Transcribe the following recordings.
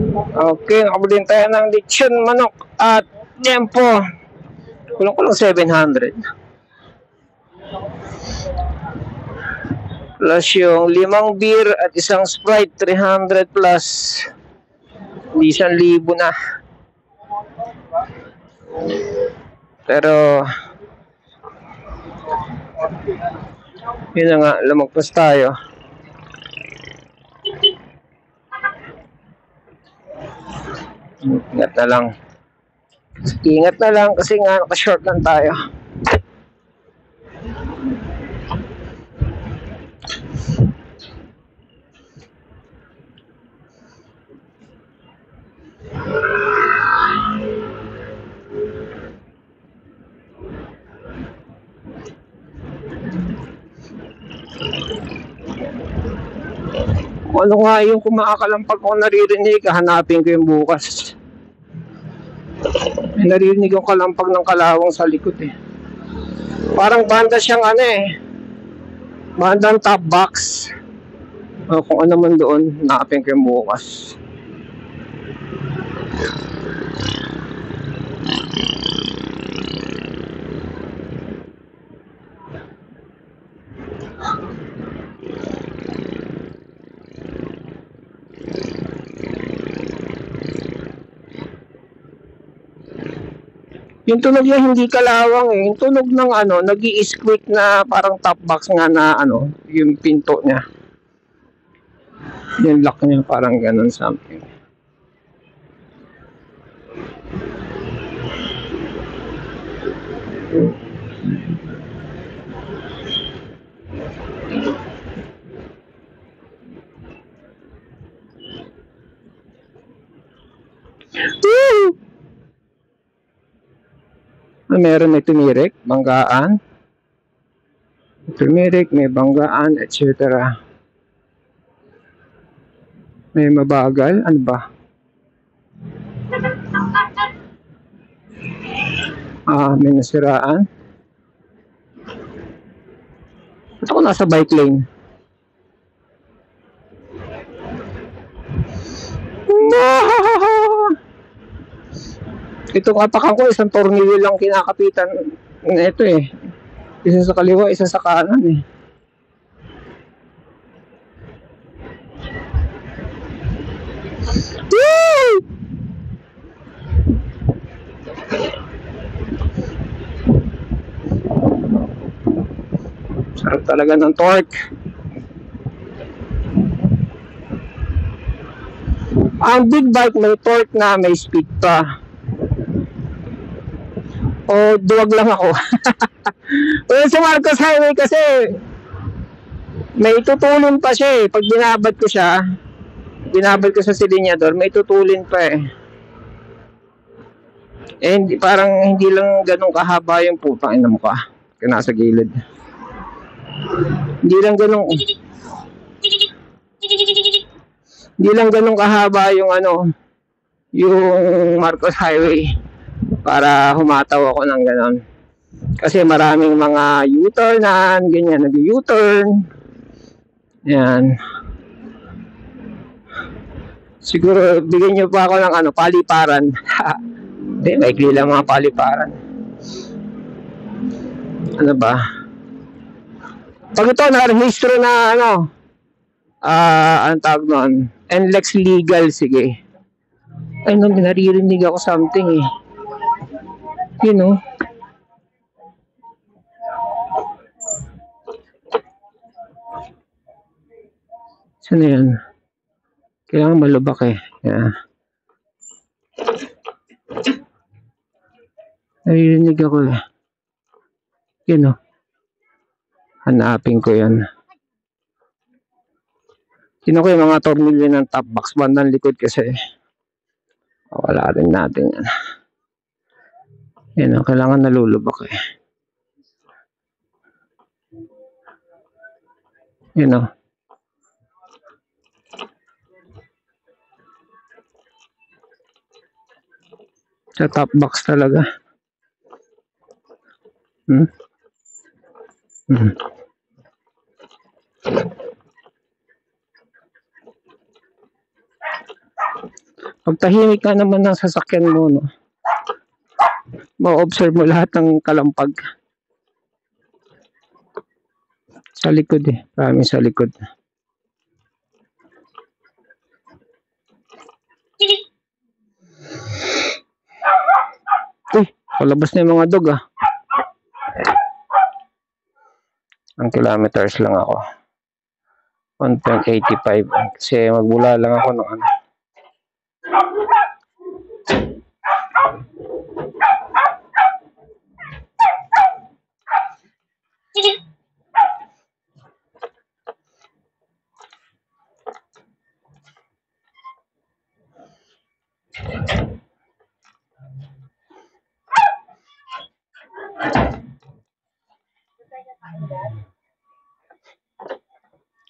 Okay, nakabulin tayo ng lechon manok at tempo. Kulang ko lang 700. Plus yung 5 beer at isang Sprite, 300 plus. Hindi 1,000 na. Pero yun na nga, lumagpas tayo. Ingat na lang. Ingat na lang kasi nga naka-short lang tayo. Ano nga yung kumakalampag ko naririnig, hanapin ko yung bukas. Naririnig yung kalampag ng kalawang sa likod eh. Parang banda siyang ano eh. Bandang top box. O kung ano man doon, hanapin ko yung bukas. Yung tunog niya hindi kalawang eh. Yung tunog ng ano, nag-i-squeak na parang top box nga na ano, yung pinto niya. Yung lock niya parang ganun something. Meron may tumirik, banggaan. Tumirik, may banggaan, etc. May mabagal, ano ba? May nasiraan. Ito ko nasa bike lane. Itong apakan ko, isang tornilyo lang kinakapitan na ito eh. Isa sa kaliwa, isa sa kanan eh. Sarap talaga ng torque. Ang big bike may torque na may speed pa. O duwag lang ako. Well, sa Marcos Highway kasi may tutulin pa siya eh. Pag binabad ko siya, binabad ko sa silinyador, may tutulin pa eh. And parang hindi lang ganun kahaba yung putang ina mo ka. Kaya nasa gilid. Hindi lang ganun kahaba yung ano, yung Marcos Highway para humataw ako ng ganun. Kasi maraming mga U-turnan, ganyan, nag-U-turn. Yan. Siguro bigyan nyo pa ako ng ano, paliparan. Hindi, maikli lang mga paliparan. Ano ba? Pag ito, na-registro na ano, ang tawag nun, NLEX legal, sige. Ay, naririnig ako something eh. You know? Saan na yan? Kailangan malubak eh. Yeah. Naririnig ako eh. You know? Hanapin ko yan. Sino ko yung mga tornilyo ng top box bandang likod kasi wala rin natin yan. Yan o, kailangan nalulubak eh. Yan o. Sa top box talaga. Pag tahimik ka naman ng sasakyan mo, no, ma-observe mo lahat ng kalampag. Sa likod eh. Marami sa likod. Uy, palabas na yung mga dog ah. Ang kilometers lang ako. 1.85. Kasi magbula lang ako ng ano.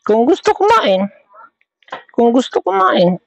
Kung gusto kumain.